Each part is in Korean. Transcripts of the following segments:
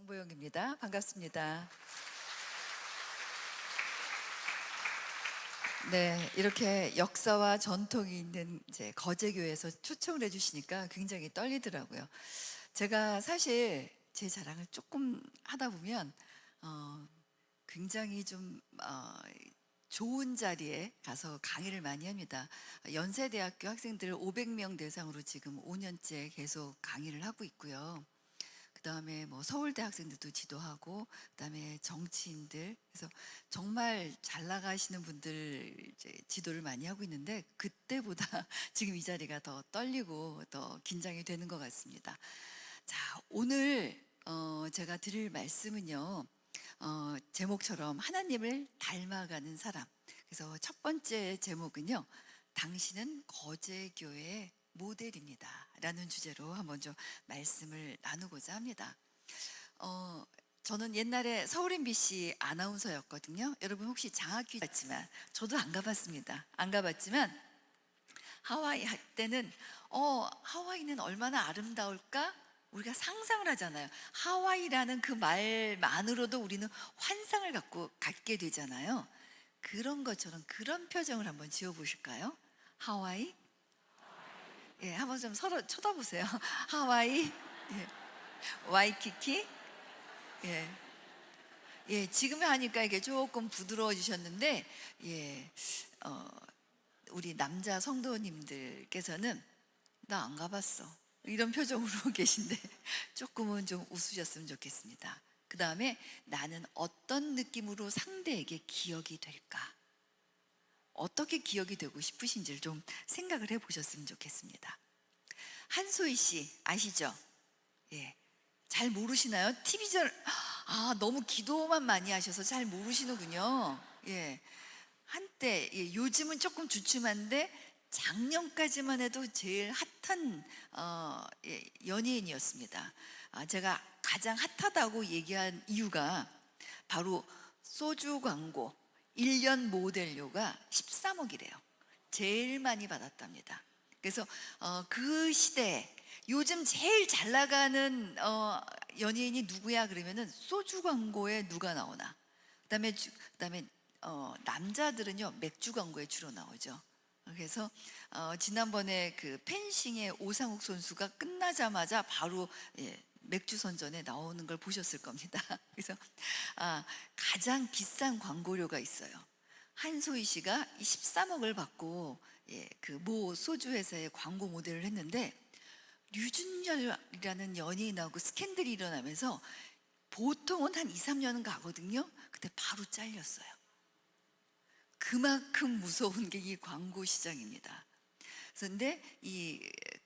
정보영입니다. 반갑습니다. 네, 이렇게 역사와 전통이 있는 이제 거제교회에서 초청을 해주시니까 굉장히 떨리더라고요. 제가 사실 제 자랑을 조금 하다 보면 어, 굉장히 좀 좋은 자리에 가서 강의를 많이 합니다. 연세대학교 학생들 500명 대상으로 지금 5년째 계속 강의를 하고 있고요. 그다음에 뭐 서울대 학생들도 지도하고, 그다음에 정치인들, 그래서 정말 잘 나가시는 분들 이제 지도를 많이 하고 있는데, 그때보다 지금 이 자리가 더 떨리고 더 긴장이 되는 것 같습니다. 자, 오늘 제가 드릴 말씀은요, 제목처럼 하나님을 닮아가는 사람. 그래서 첫 번째 제목은요, 당신은 거제교회의 모델입니다 라는 주제로 한번 좀 말씀을 나누고자 합니다. 저는 옛날에 서울 MBC 아나운서였거든요. 여러분 혹시 장학규 갔지만, 저도 안 가봤습니다. 안 가봤지만 하와이 할 때는 하와이는 얼마나 아름다울까 우리가 상상을 하잖아요. 하와이라는 그 말만으로도 우리는 환상을 갖게 되잖아요. 그런 것처럼 그런 표정을 한번 지어 보실까요? 하와이? 예, 한번 좀 서로 쳐다보세요. 하와이, 예. 와이키키, 예, 예. 지금 하니까 이게 조금 부드러워지셨는데, 예, 어, 우리 남자 성도님들께서는 나 안 가봤어 이런 표정으로 계신데 조금은 좀 웃으셨으면 좋겠습니다. 그 다음에 나는 어떤 느낌으로 상대에게 기억이 될까? 어떻게 기억이 되고 싶으신지를 좀 생각을 해보셨으면 좋겠습니다. 한소희 씨 아시죠? 예, 잘 모르시나요? 너무 기도만 많이 하셔서 잘 모르시는군요. 예, 한때, 예, 요즘은 조금 주춤한데 작년까지만 해도 제일 핫한 예, 연예인이었습니다. 제가 가장 핫하다고 얘기한 이유가 바로 소주 광고 1년 모델료가 13억이래요. 제일 많이 받았답니다. 그래서 그 시대에 요즘 제일 잘 나가는 연예인이 누구야 그러면은 소주 광고에 누가 나오나. 그다음에 남자들은요 맥주 광고에 주로 나오죠. 그래서 지난번에 그 펜싱의 오상욱 선수가 끝나자마자 바로, 예, 맥주 선전에 나오는 걸 보셨을 겁니다. 그래서 가장 비싼 광고료가 있어요. 한소희 씨가 13억을 받고, 예, 그 모 소주 회사의 광고 모델을 했는데, 류준열이라는 연예인하고 스캔들이 일어나면서 보통은 한 2, 3년은 가거든요. 근데 바로 잘렸어요. 그만큼 무서운 게 이 광고 시장입니다. 그런데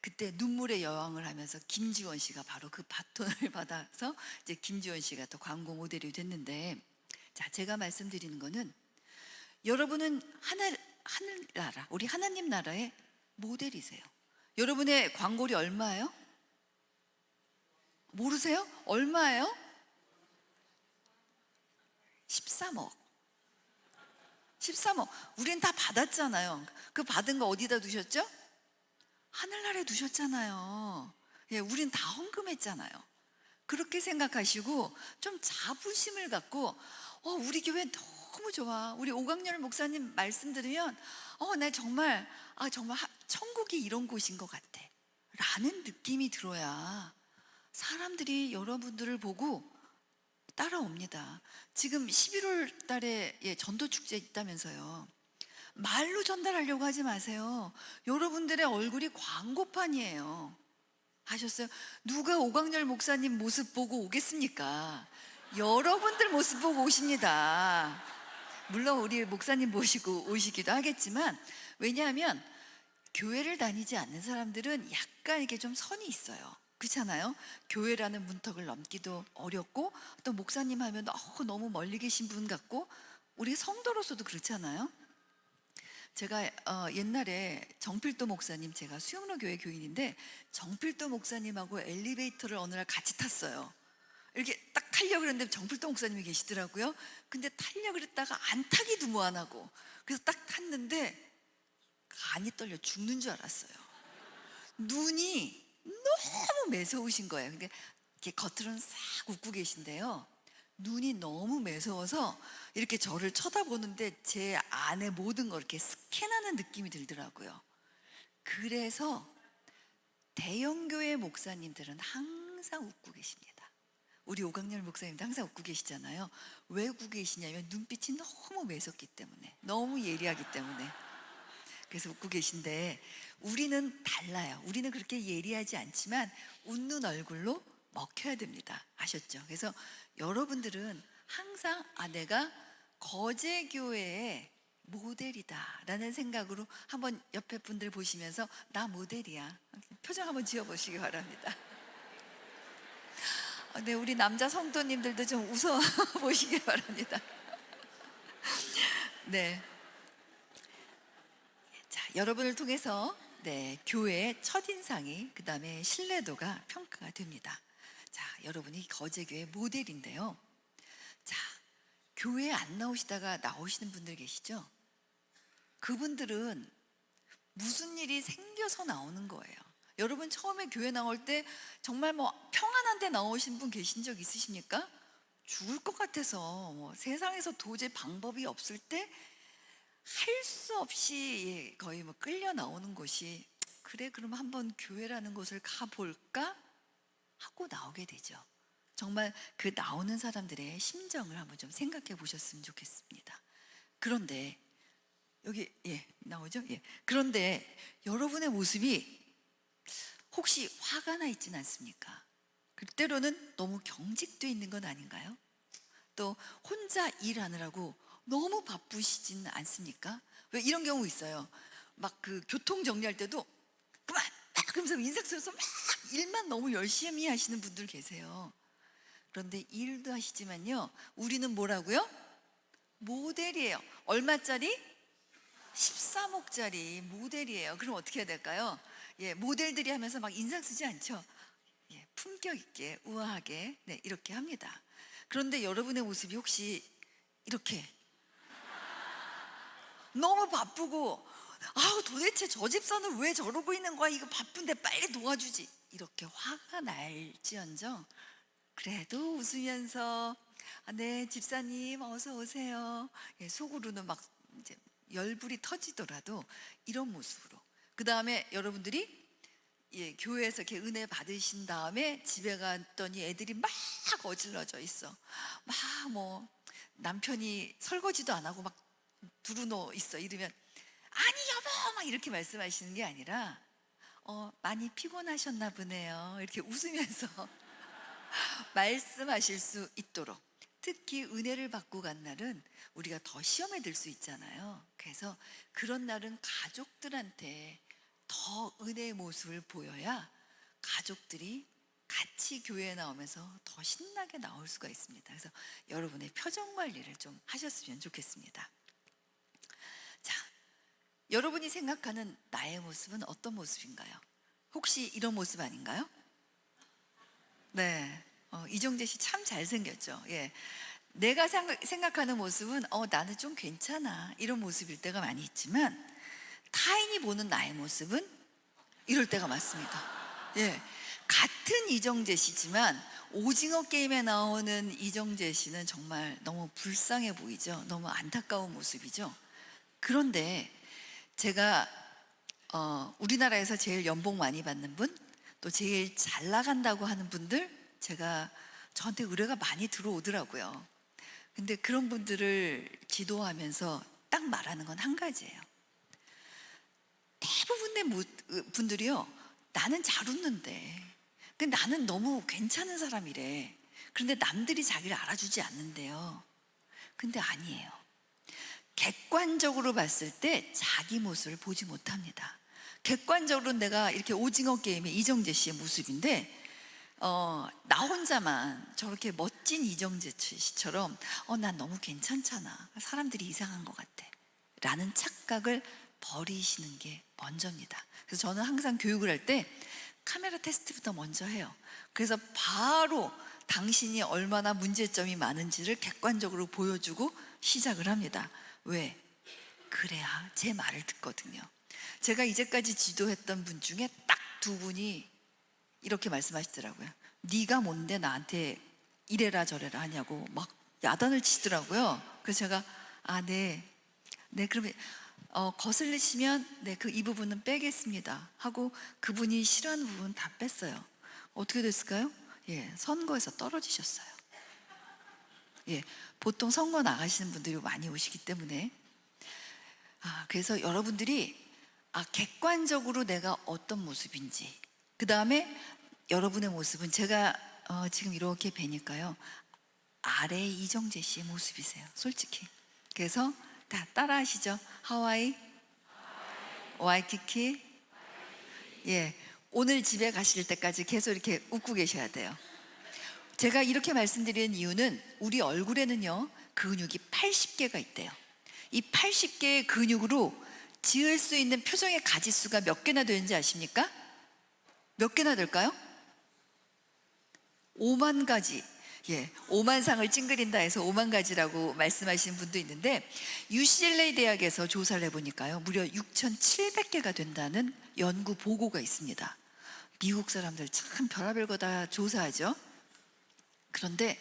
그때 눈물의 여왕을 하면서 김지원 씨가 바로 그 바톤을 받아서 이제 김지원 씨가 또 광고 모델이 됐는데, 자, 제가 말씀드리는 거는 여러분은 하늘나라, 우리 하나님 나라의 모델이세요. 여러분의 광고료 얼마예요? 모르세요? 얼마예요? 13억. 13억. 우린 다 받았잖아요. 그 받은 거 어디다 두셨죠? 하늘나라에 두셨잖아요. 예, 우린 다 헌금했잖아요. 그렇게 생각하시고 좀 자부심을 갖고, 우리 교회 너무 좋아. 우리 오광열 목사님 말씀 들으면 나 정말 정말 천국이 이런 곳인 것 같아 라는 느낌이 들어야 사람들이 여러분들을 보고 따라옵니다. 지금 11월 달에, 예, 전도 축제 있다면서요. 말로 전달하려고 하지 마세요. 여러분들의 얼굴이 광고판이에요. 아셨어요? 누가 오광열 목사님 모습 보고 오겠습니까? 여러분들 모습 보고 오십니다. 물론 우리 목사님 모시고 오시기도 하겠지만, 왜냐하면 교회를 다니지 않는 사람들은 약간 이게 좀 선이 있어요. 그렇잖아요? 교회라는 문턱을 넘기도 어렵고, 또 목사님 하면 너무 멀리 계신 분 같고, 우리 성도로서도 그렇잖아요. 제가 옛날에 정필도 목사님, 제가 수영로 교회 교인인데 정필도 목사님하고 엘리베이터를 어느 날 같이 탔어요. 이렇게 딱 타려고 그랬는데 정필도 목사님이 계시더라고요. 근데 타려고 그랬다가 안 타기도 무안하고, 그래서 딱 탔는데 간이 떨려 죽는 줄 알았어요. 눈이 너무 매서우신 거예요. 근데 이렇게 겉으로는 싹 웃고 계신데요. 눈이 너무 매서워서 이렇게 저를 쳐다보는데 제 안에 모든 걸 이렇게 스캔하는 느낌이 들더라고요. 그래서 대형교회 목사님들은 항상 웃고 계십니다. 우리 오강렬 목사님도 항상 웃고 계시잖아요. 왜 웃고 계시냐면 눈빛이 너무 매섭기 때문에, 너무 예리하기 때문에. 그래서 웃고 계신데 우리는 달라요. 우리는 그렇게 예리하지 않지만 웃는 얼굴로 먹혀야 됩니다. 아셨죠? 그래서 여러분들은 항상 내가 거제교회의 모델이다 라는 생각으로 한번 옆에 분들 보시면서 나 모델이야 표정 한번 지어보시기 바랍니다. 네, 우리 남자 성도님들도 좀 웃어 보시기 바랍니다. 네, 자, 여러분을 통해서 교회의 첫인상이 그 다음에 신뢰도가 평가가 됩니다. 자, 여러분이 거제교회 모델인데요. 자, 교회에 안 나오시다가 나오시는 분들 계시죠? 그분들은 무슨 일이 생겨서 나오는 거예요. 여러분 처음에 교회 나올 때 정말 평안한 데 나오신 분 계신 적 있으십니까? 죽을 것 같아서 세상에서 도저히 방법이 없을 때 할 수 없이 거의 끌려 나오는 곳이, 그래 그럼 한번 교회라는 곳을 가볼까 하고 나오게 되죠. 정말 그 나오는 사람들의 심정을 한번 좀 생각해 보셨으면 좋겠습니다. 그런데 여기 나오죠? 그런데 여러분의 모습이 혹시 화가 나 있지는 않습니까? 때로는 너무 경직되어 있는 건 아닌가요? 또 혼자 일하느라고 너무 바쁘시진 않습니까? 왜 이런 경우 있어요. 막 그 교통 정리할 때도 그만 막 그러면서 인상 쓰면서 막 일만 너무 열심히 하시는 분들 계세요. 그런데 일도 하시지만요, 우리는 뭐라고요? 모델이에요. 얼마짜리? 13억짜리 모델이에요. 그럼 어떻게 해야 될까요? 모델들이 하면서 막 인상 쓰지 않죠? 품격 있게 우아하게 이렇게 합니다. 그런데 여러분의 모습이 혹시 이렇게 너무 바쁘고 도대체 저 집사는 왜 저러고 있는 거야? 이거 바쁜데 빨리 도와주지. 이렇게 화가 날지언정 그래도 웃으면서 네 집사님 어서 오세요. 속으로는 막 이제 열불이 터지더라도 이런 모습으로. 그 다음에 여러분들이 교회에서 이렇게 은혜 받으신 다음에 집에 갔더니 애들이 막 어질러져 있어. 막 남편이 설거지도 안 하고 막 두루누워 있어. 이러면 아니 여보 막 이렇게 말씀하시는 게 아니라 많이 피곤하셨나 보네요. 이렇게 웃으면서 말씀하실 수 있도록. 특히 은혜를 받고 간 날은 우리가 더 시험에 들 수 있잖아요. 그래서 그런 날은 가족들한테 더 은혜의 모습을 보여야 가족들이 같이 교회에 나오면서 더 신나게 나올 수가 있습니다. 그래서 여러분의 표정 관리를 좀 하셨으면 좋겠습니다. 자, 여러분이 생각하는 나의 모습은 어떤 모습인가요? 혹시 이런 모습 아닌가요? 네, 이정재 씨 참 잘생겼죠. 내가 생각하는 모습은 나는 좀 괜찮아 이런 모습일 때가 많이 있지만 타인이 보는 나의 모습은 이럴 때가 많습니다. 같은 이정재 씨지만 오징어 게임에 나오는 이정재 씨는 정말 너무 불쌍해 보이죠. 너무 안타까운 모습이죠. 그런데 제가 우리나라에서 제일 연봉 많이 받는 분, 또 제일 잘 나간다고 하는 분들, 제가 저한테 의뢰가 많이 들어오더라고요. 근데 그런 분들을 지도하면서 딱 말하는 건 한 가지예요. 대부분의 분들이요, 나는 잘 웃는데 근데 나는 너무 괜찮은 사람이래. 그런데 남들이 자기를 알아주지 않는데요. 근데 아니에요. 객관적으로 봤을 때 자기 모습을 보지 못합니다. 객관적으로 내가 이렇게 오징어 게임의 이정재 씨의 모습인데 나 혼자만 저렇게 멋진 이정재 씨처럼 난 너무 괜찮잖아, 사람들이 이상한 것 같아 라는 착각을 버리시는 게 먼저입니다. 그래서 저는 항상 교육을 할 때 카메라 테스트부터 먼저 해요. 그래서 바로 당신이 얼마나 문제점이 많은지를 객관적으로 보여주고 시작을 합니다. 왜? 그래야 제 말을 듣거든요. 제가 이제까지 지도했던 분 중에 딱 두 분이 이렇게 말씀하시더라고요. 네가 뭔데 나한테 이래라 저래라 하냐고 막 야단을 치더라고요. 그래서 제가 네, 네 그러면 거슬리시면 네, 그 이 부분은 빼겠습니다 하고 그분이 싫어하는 부분 다 뺐어요. 어떻게 됐을까요? 예, 선거에서 떨어지셨어요. 예, 보통 선거 나가시는 분들이 많이 오시기 때문에 그래서 여러분들이 객관적으로 내가 어떤 모습인지, 그 다음에 여러분의 모습은 제가 지금 이렇게 뵈니까요 아래 이정재 씨의 모습이세요, 솔직히. 그래서 다 따라하시죠. 하와이, 와이키키. 예, 오늘 집에 가실 때까지 계속 이렇게 웃고 계셔야 돼요. 제가 이렇게 말씀드리는 이유는 우리 얼굴에는요 근육이 80개가 있대요. 이 80개의 근육으로 지을 수 있는 표정의 가지수가 몇 개나 되는지 아십니까? 몇 개나 될까요? 5만 가지. 예, 5만 상을 찡그린다 해서 5만 가지라고 말씀하시는 분도 있는데 UCLA 대학에서 조사를 해보니까요 무려 6,700개가 된다는 연구 보고가 있습니다. 미국 사람들 참 별의별 거 다 조사하죠. 그런데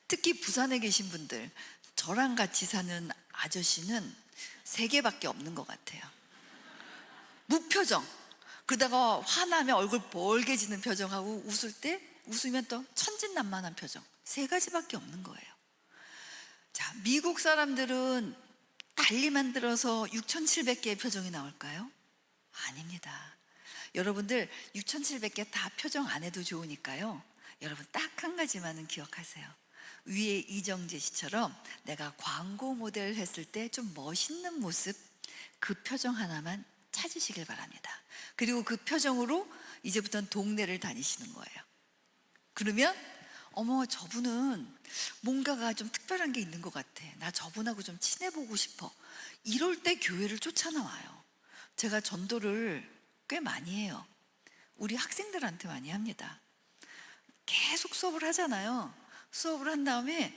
특히 부산에 계신 분들, 저랑 같이 사는 아저씨는 3개밖에 없는 것 같아요. 무표정, 그러다가 화나면 얼굴 벌개지는 표정하고 웃을 때 웃으면 또 천진난만한 표정, 3가지밖에 없는 거예요. 자, 미국 사람들은 달리 만들어서 6,700개의 표정이 나올까요? 아닙니다. 여러분들 6,700개 다 표정 안 해도 좋으니까요 여러분 딱 한 가지만은 기억하세요. 위에 이정재 씨처럼 내가 광고 모델 했을 때 좀 멋있는 모습, 그 표정 하나만 찾으시길 바랍니다. 그리고 그 표정으로 이제부터는 동네를 다니시는 거예요. 그러면 어머 저분은 뭔가가 좀 특별한 게 있는 것 같아, 나 저분하고 좀 친해보고 싶어, 이럴 때 교회를 쫓아나와요. 제가 전도를 꽤 많이 해요. 우리 학생들한테 많이 합니다. 계속 수업을 하잖아요. 수업을 한 다음에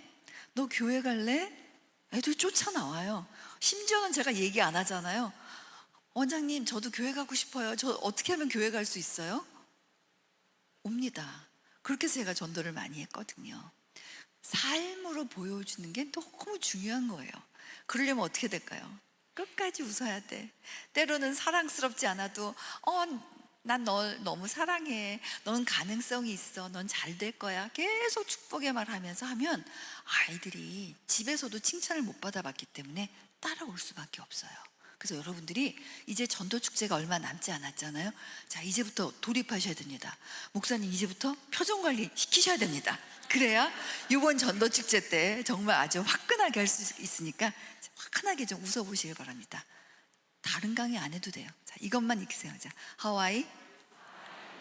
너 교회 갈래? 애들 쫓아나와요. 심지어는 제가 얘기 안 하잖아요. 원장님 저도 교회 가고 싶어요. 저 어떻게 하면 교회 갈 수 있어요? 옵니다. 그렇게 해서 제가 전도를 많이 했거든요. 삶으로 보여주는 게 너무 중요한 거예요. 그러려면 어떻게 될까요? 끝까지 웃어야 돼. 때로는 사랑스럽지 않아도 난 널 너무 사랑해, 넌 가능성이 있어, 넌 잘 될 거야, 계속 축복의 말 하면서 하면 아이들이 집에서도 칭찬을 못 받아봤기 때문에 따라올 수밖에 없어요. 그래서 여러분들이 이제 전도축제가 얼마 남지 않았잖아요. 자, 이제부터 돌입하셔야 됩니다. 목사님 이제부터 표정관리 시키셔야 됩니다. 그래야 이번 전도축제 때 정말 아주 화끈하게 할 수 있으니까 화끈하게 좀 웃어보시길 바랍니다. 다른 강의 안 해도 돼요. 자, 이것만 익히세요. 자, 하와이,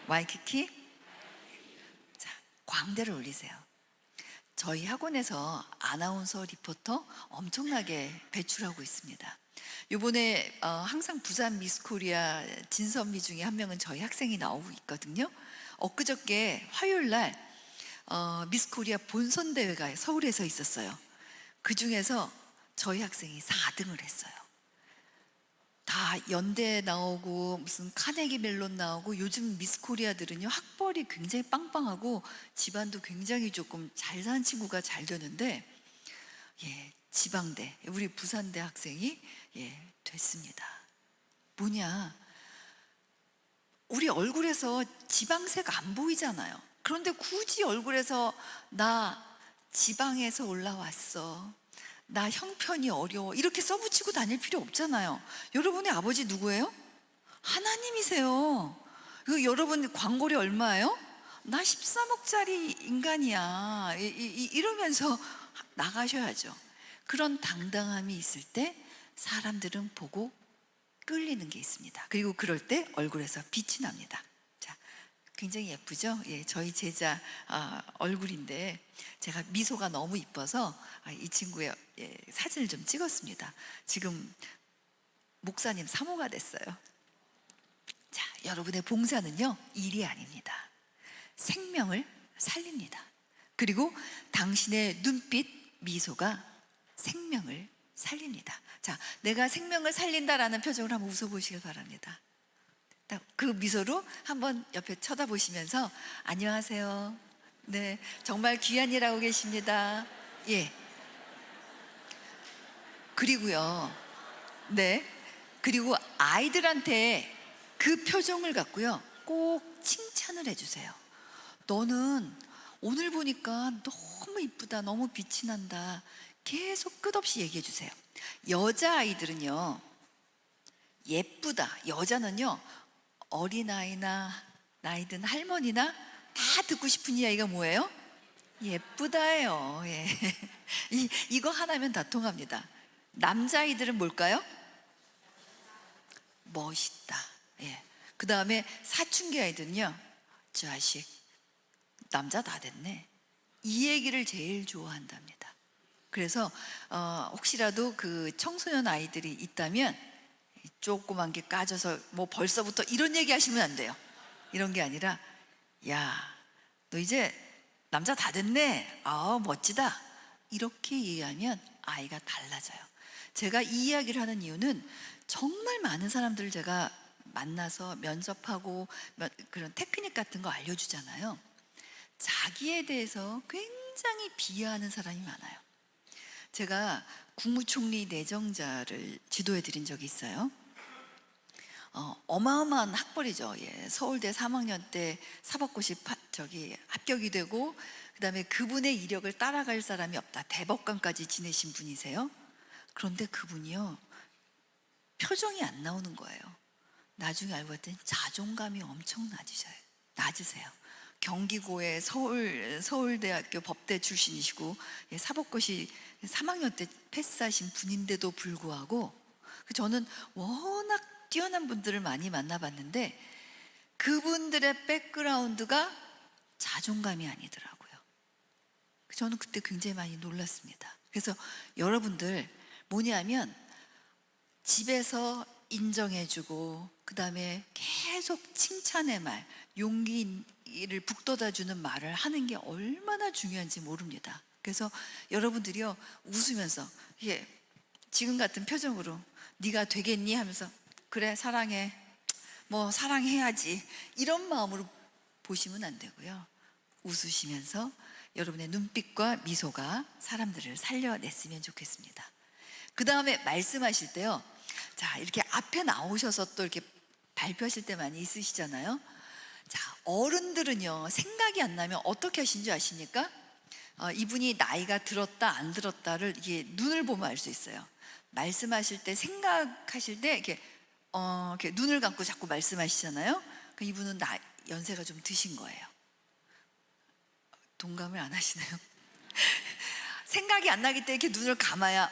와이키키. 자, 광대를 올리세요. 저희 학원에서 아나운서 리포터 엄청나게 배출하고 있습니다. 요번에 항상 부산 미스코리아 진선미 중에 한 명은 저희 학생이 나오고 있거든요. 엊그저께 화요일 날 미스코리아 본선 대회가 서울에서 있었어요. 그 중에서 저희 학생이 4등을 했어요. 다 연대 나오고 무슨 카네기 멜론 나오고, 요즘 미스코리아들은요 학벌이 굉장히 빵빵하고 집안도 굉장히 조금 잘 사는 친구가 잘 되는데, 예, 지방대 우리 부산대 학생이 됐습니다. 뭐냐, 우리 얼굴에서 지방색 안 보이잖아요. 그런데 굳이 얼굴에서 나 지방에서 올라왔어, 나 형편이 어려워, 이렇게 써붙이고 다닐 필요 없잖아요. 여러분의 아버지 누구예요? 하나님이세요. 여러분 광고리 얼마예요? 나 13억짜리 인간이야, 이러면서 나가셔야죠. 그런 당당함이 있을 때 사람들은 보고 끌리는 게 있습니다. 그리고 그럴 때 얼굴에서 빛이 납니다. 자, 굉장히 예쁘죠? 예, 저희 제자 얼굴인데 제가 미소가 너무 이뻐서 이 친구의 사진을 좀 찍었습니다. 지금 목사님 사모가 됐어요. 자, 여러분의 봉사는요 일이 아닙니다. 생명을 살립니다. 그리고 당신의 눈빛, 미소가 생명을 살립니다. 자, 내가 생명을 살린다라는 표정을 한번 웃어보시길 바랍니다. 그 미소로 한번 옆에 쳐다보시면서 안녕하세요, 네, 정말 귀한 일 하고 계십니다. 예. 그리고요. 네. 그리고 아이들한테 그 표정을 갖고요. 꼭 칭찬을 해주세요. 너는 오늘 보니까 너무 이쁘다. 너무 빛이 난다. 계속 끝없이 얘기해 주세요. 여자아이들은요. 예쁘다. 여자는요. 어린아이나 나이든 할머니나 다 듣고 싶은 이야기가 뭐예요? 예쁘다예요. 예. 이거 하나면 다 통합니다. 남자아이들은 뭘까요? 멋있다. 예. 그 다음에 사춘기 아이들은요. 자식, 남자 다 됐네. 이 얘기를 제일 좋아한답니다. 그래서 혹시라도 그 청소년 아이들이 있다면 조그만 게 까져서 뭐 벌써부터 이런 얘기 하시면 안 돼요. 이런 게 아니라 야, 너 이제 남자 다 됐네. 아, 멋지다. 이렇게 이해하면 아이가 달라져요. 제가 이 이야기를 하는 이유는 정말 많은 사람들을 제가 만나서 면접하고 그런 테크닉 같은 거 알려주잖아요. 자기에 대해서 굉장히 비하하는 사람이 많아요. 제가 국무총리 내정자를 지도해 드린 적이 있어요. 어마어마한 학벌이죠. 예, 서울대 3학년 때 사법고시 합격이 되고 그다음에 그분의 이력을 따라갈 사람이 없다. 대법관까지 지내신 분이세요. 그런데 그분이요. 표정이 안 나오는 거예요. 나중에 알고 봤더니 자존감이 엄청 낮으세요. 경기고의 서울대학교 법대 출신이시고 사법고시 3학년 때 패스하신 분인데도 불구하고 저는 워낙 뛰어난 분들을 많이 만나봤는데 그분들의 백그라운드가 자존감이 아니더라고요. 저는 그때 굉장히 많이 놀랐습니다. 그래서 여러분들 뭐냐면 집에서 인정해주고 그 다음에 계속 칭찬의 말, 용기를 북돋아주는 말을 하는 게 얼마나 중요한지 모릅니다. 그래서 여러분들이요 웃으면서 지금 같은 표정으로 네가 되겠니 하면서 그래 사랑해 뭐 사랑해야지 이런 마음으로 보시면 안 되고요. 웃으시면서 여러분의 눈빛과 미소가 사람들을 살려냈으면 좋겠습니다. 그 다음에 말씀하실 때요. 자, 이렇게 앞에 나오셔서 또 이렇게 발표하실 때 많이 있으시잖아요. 자, 어른들은요, 생각이 안 나면 어떻게 하시는 줄 아십니까? 이분이 나이가 들었다, 안 들었다를 이게 눈을 보면 알 수 있어요. 말씀하실 때, 생각하실 때, 이렇게 눈을 감고 자꾸 말씀하시잖아요. 이분은 연세가 좀 드신 거예요. 동감을 안 하시나요? 생각이 안 나기 때문에 이렇게 눈을 감아야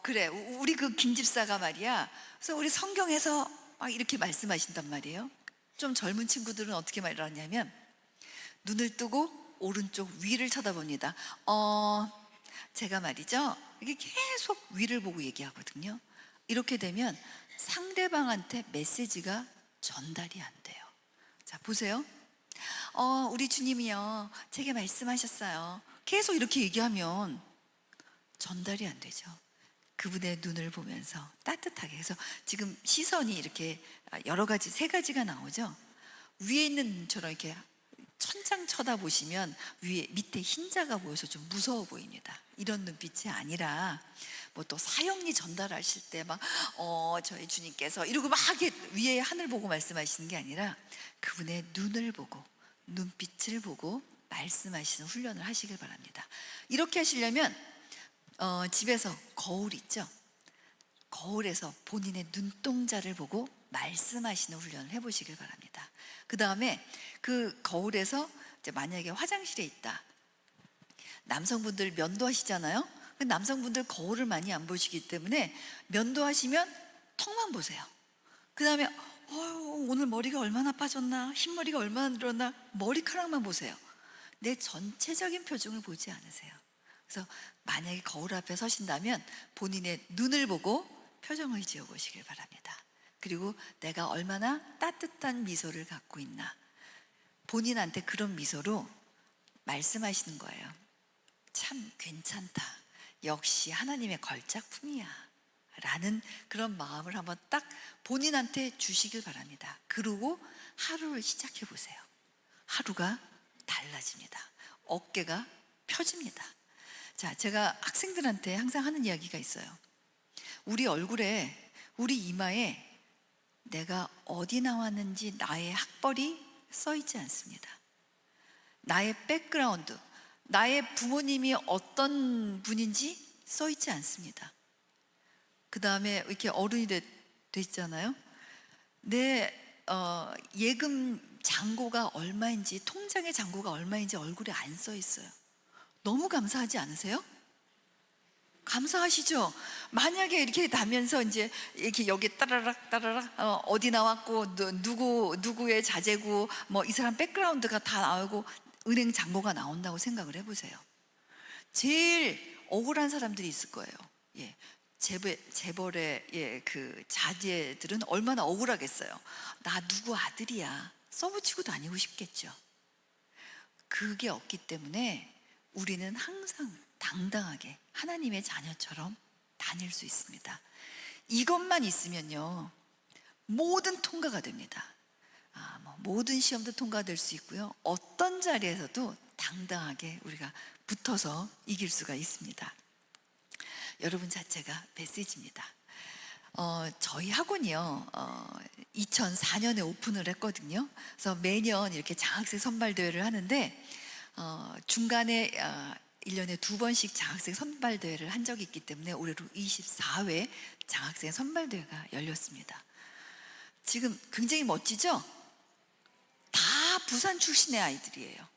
그래 우리 그 김집사가 말이야 그래서 우리 성경에서 막 이렇게 말씀하신단 말이에요. 좀 젊은 친구들은 어떻게 말하냐면 눈을 뜨고 오른쪽 위를 쳐다봅니다. 제가 말이죠 이게 계속 위를 보고 얘기하거든요. 이렇게 되면 상대방한테 메시지가 전달이 안 돼요. 자 보세요. 우리 주님이요 제게 말씀하셨어요. 계속 이렇게 얘기하면 전달이 안 되죠. 그분의 눈을 보면서 따뜻하게. 그래서 지금 시선이 이렇게 여러 가지, 세 가지가 나오죠. 위에 있는 눈처럼 이렇게 천장 쳐다보시면 밑에 흰자가 보여서 좀 무서워 보입니다. 이런 눈빛이 아니라 뭐 또 사형리 전달하실 때 막 저희 주님께서 이러고 막 이렇게 위에 하늘 보고 말씀하시는 게 아니라 그분의 눈을 보고 눈빛을 보고 말씀하시는 훈련을 하시길 바랍니다. 이렇게 하시려면 집에서 거울 있죠? 거울에서 본인의 눈동자를 보고 말씀하시는 훈련을 해보시길 바랍니다. 그 다음에 그 거울에서 이제 만약에 화장실에 있다. 남성분들 면도하시잖아요? 남성분들 거울을 많이 안 보시기 때문에 면도하시면 턱만 보세요. 그 다음에 오늘 머리가 얼마나 빠졌나, 흰머리가 얼마나 늘었나, 머리카락만 보세요. 내 전체적인 표정을 보지 않으세요. 그래서 만약에 거울 앞에 서신다면 본인의 눈을 보고 표정을 지어 보시길 바랍니다. 그리고 내가 얼마나 따뜻한 미소를 갖고 있나 본인한테 그런 미소로 말씀하시는 거예요. 참 괜찮다. 역시 하나님의 걸작품이야 라는 그런 마음을 한번 딱 본인한테 주시길 바랍니다. 그리고 하루를 시작해 보세요. 하루가 달라집니다. 어깨가 펴집니다. 자, 제가 학생들한테 항상 하는 이야기가 있어요. 우리 얼굴에, 우리 이마에 내가 어디 나왔는지 나의 학벌이 써 있지 않습니다. 나의 백그라운드, 나의 부모님이 어떤 분인지 써 있지 않습니다. 그 다음에 이렇게 어른이 됐잖아요. 내 예금 잔고가 얼마인지, 통장의 잔고가 얼마인지 얼굴에 안 써 있어요. 너무 감사하지 않으세요? 감사하시죠? 만약에 이렇게 나면서 이제 이렇게 여기 따라락 어디 나왔고 누구의 자제고 뭐 이 사람 백그라운드가 다 나오고 은행 잔고가 나온다고 생각을 해보세요. 제일 억울한 사람들이 있을 거예요. 예. 재벌의 그 자제들은 얼마나 억울하겠어요. 나 누구 아들이야 써붙이고 다니고 싶겠죠. 그게 없기 때문에 우리는 항상 당당하게 하나님의 자녀처럼 다닐 수 있습니다. 이것만 있으면요 모든 통과가 됩니다. 모든 시험도 통과될 수 있고요, 어떤 자리에서도 당당하게 우리가 붙어서 이길 수가 있습니다. 여러분 자체가 메시지입니다. 저희 학원이요 2004년에 오픈을 했거든요. 그래서 매년 이렇게 장학생 선발대회를 하는데 중간에 1년에 2번씩 장학생 선발대회를 한 적이 있기 때문에 올해로 24회 장학생 선발대회가 열렸습니다. 지금 굉장히 멋지죠? 다 부산 출신의 아이들이에요.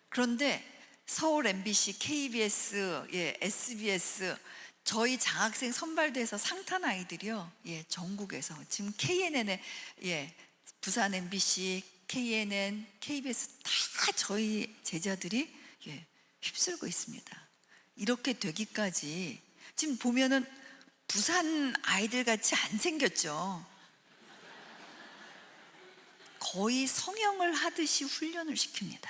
그런데 서울 MBC, KBS, SBS 저희 장학생 선발대회에서 상탄 아이들이요, 전국에서 지금 KNN에 부산 MBC, KNN, KBS 다 저희 제자들이 휩쓸고 있습니다. 이렇게 되기까지 지금 보면은 부산 아이들 같이 안 생겼죠. 거의 성형을 하듯이 훈련을 시킵니다.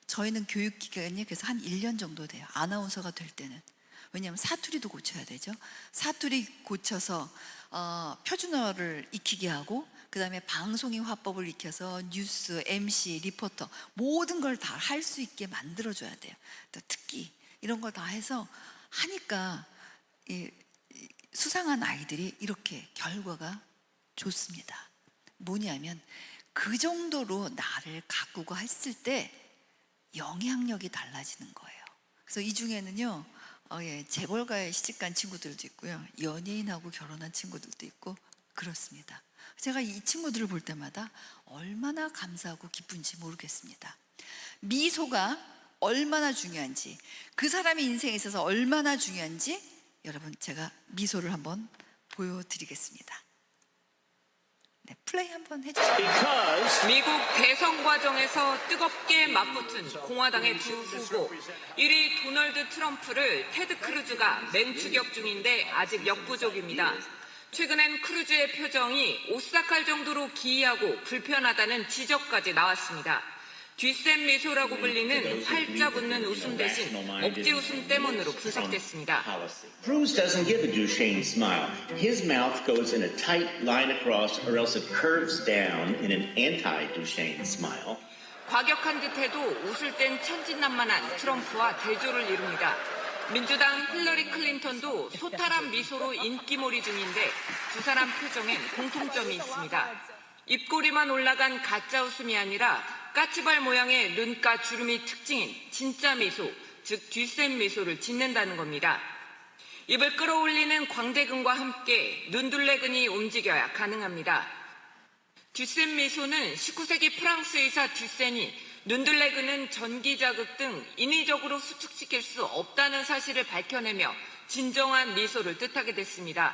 저희는 교육기간이 그래서 한 1년 정도 돼요. 아나운서가 될 때는. 왜냐하면 사투리도 고쳐야 되죠. 사투리 고쳐서 표준어를 익히게 하고, 그 다음에 방송인 화법을 익혀서 뉴스, MC, 리포터 모든 걸 다 할 수 있게 만들어줘야 돼요. 또 특기 이런 걸 다 해서 하니까 수상한 아이들이 이렇게 결과가 좋습니다. 뭐냐면 그 정도로 나를 가꾸고 했을 때 영향력이 달라지는 거예요. 그래서 이 중에는요 재벌가에 시집간 친구들도 있고요, 연예인하고 결혼한 친구들도 있고 그렇습니다. 제가 이 친구들을 볼 때마다 얼마나 감사하고 기쁜지 모르겠습니다. 미소가 얼마나 중요한지, 그 사람의 인생에 있어서 얼마나 중요한지 여러분 제가 미소를 한번 보여드리겠습니다. 네, 플레이 한번 해주세요. 미국 대선 과정에서 뜨겁게 맞붙은 공화당의 두 후보 1위 도널드 트럼프를 테드 크루즈가 맹추격 중인데 아직 역부족입니다. 최근엔 크루즈의 표정이 오싹할 정도로 기이하고 불편하다는 지적까지 나왔습니다. 뒷셈 미소라고 불리는 활짝 웃는 웃음 대신 억지 웃음 때문으로 분석됐습니다. Cruz doesn't give a Duchenne smile. His mouth goes in a tight line across or else it curves down in an anti-Duchenne smile. 과격한 듯해도 웃을 땐 천진난만한 트럼프와 대조를 이룹니다. 민주당 힐러리 클린턴도 소탈한 미소로 인기몰이 중인데 두 사람 표정엔 공통점이 있습니다. 입꼬리만 올라간 가짜 웃음이 아니라 까치발 모양의 눈가 주름이 특징인 진짜 미소, 즉 뒷셈 미소를 짓는다는 겁니다. 입을 끌어올리는 광대근과 함께 눈둘레근이 움직여야 가능합니다. 뒷셈 미소는 19세기 프랑스 의사 듀센이 눈둘레근은 전기자극 등 인위적으로 수축시킬 수 없다는 사실을 밝혀내며 진정한 미소를 뜻하게 됐습니다.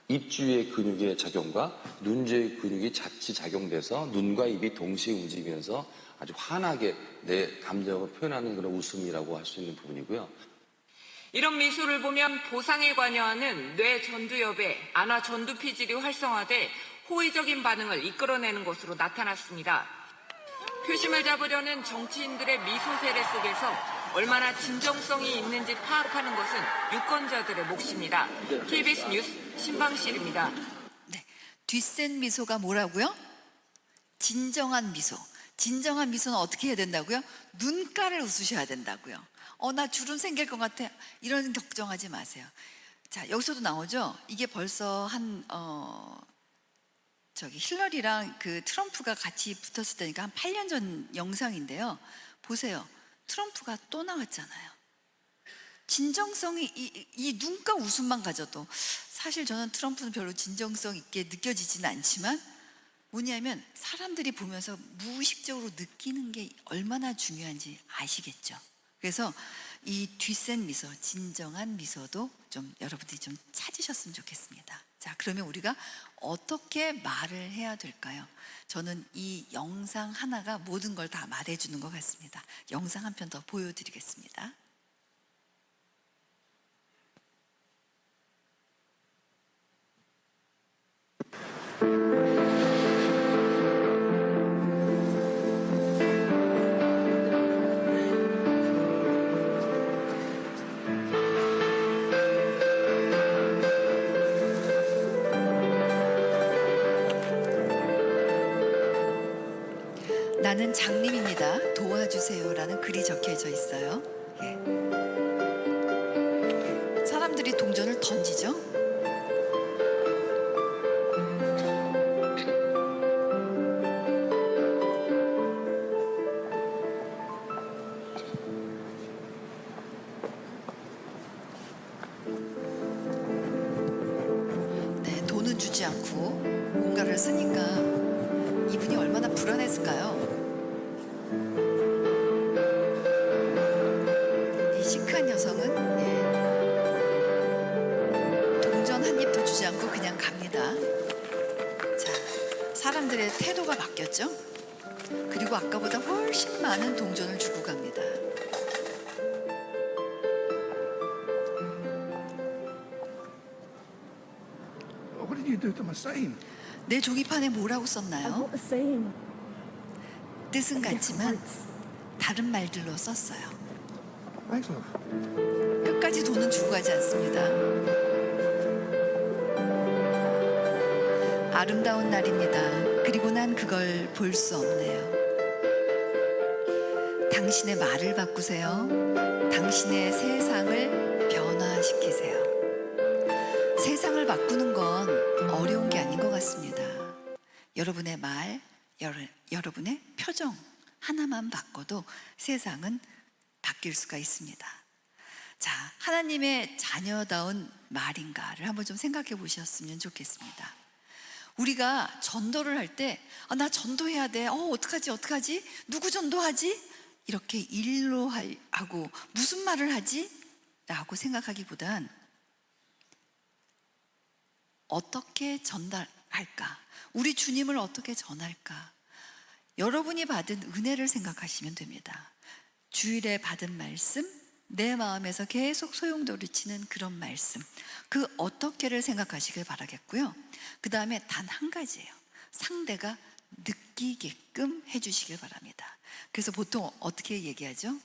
입주위의 근육의 작용과 눈주의 근육이 같이 작용돼서 눈과 입이 동시에 움직이면서 아주 환하게 내 감정을 표현하는 그런 웃음이라고 할 수 있는 부분이고요. 이런 미소를 보면 보상에 관여하는 뇌 전두엽에 안화 전두피질이 활성화돼 호의적인 반응을 이끌어내는 것으로 나타났습니다. 표심을 잡으려는 정치인들의 미소 세례 속에서 얼마나 진정성이 있는지 파악하는 것은 유권자들의 몫입니다. KBS 뉴스 신방실입니다. 네, 뒷센 미소가 뭐라고요? 진정한 미소. 진정한 미소는 어떻게 해야 된다고요? 눈가를 웃으셔야 된다고요. 나 주름 생길 것 같아. 이런 걱정하지 마세요. 자, 여기서도 나오죠? 이게 벌써 힐러리랑 그 트럼프가 같이 붙었을 때니까 한 8년 전 영상인데요. 보세요. 트럼프가 또 나왔잖아요. 진정성이 이 눈가 웃음만 가져도, 사실 저는 트럼프는 별로 진정성 있게 느껴지지는 않지만 뭐냐면 사람들이 보면서 무의식적으로 느끼는 게 얼마나 중요한지 아시겠죠? 그래서 이 뒷센 미소, 진정한 미소도 좀 여러분들이 좀 찾으셨으면 좋겠습니다. 자, 그러면 우리가 어떻게 말을 해야 될까요? 저는 이 영상 하나가 모든 걸 다 말해주는 것 같습니다. 영상 한 편 더 보여드리겠습니다. 나는 장님입니다. 도와주세요라는 글이 적혀져 있어요. 예. 사람들이 동전을 던지죠. 네, 돈은 주지 않고 뭔가를 쓰니까 이분이 얼마나 불안했을까요? 이 시크한 여성은 동전 한 입도 주지 않고 그냥 갑니다. 자, 사람들의 태도가 바뀌었죠? 그리고 아까보다 훨씬 많은 동전을 주고 갑니다. What did you do to my sign? 내 종이판에 뭐라고 I 썼나요? wrote the same. 뜻은 different 같지만 words. 다른 말들로 썼어요. Thanks, love. 끝까지 돈은 주고 가지 않습니다. 아름다운 날입니다. 그리고 난 그걸 볼 수 없네요. 당신의 말을 바꾸세요. 당신의 세상을 변화시키세요. 세상을 바꾸는 건 어려운 게 아닌 것 같습니다. 여러분의 말, 여러분의 표정 하나만 바꿔도 세상은 바뀔 수가 있습니다. 자, 하나님의 자녀다운 말인가를 한번 좀 생각해 보셨으면 좋겠습니다. 우리가 전도를 할 때, 나 전도해야 돼. 어떡하지? 누구 전도하지? 이렇게 일로 하고 무슨 말을 하지? 라고 생각하기보단 어떻게 전달할까? 우리 주님을 어떻게 전할까? 여러분이 받은 은혜를 생각하시면 됩니다. 주일에 받은 말씀, 내 마음에서 계속 소용돌이치는 그런 말씀, 그 어떻게를 생각하시길 바라겠고요. 그 다음에 단 한 가지예요. 상대가 느끼게끔 해주시길 바랍니다. 그래서 보통 어떻게 얘기하죠?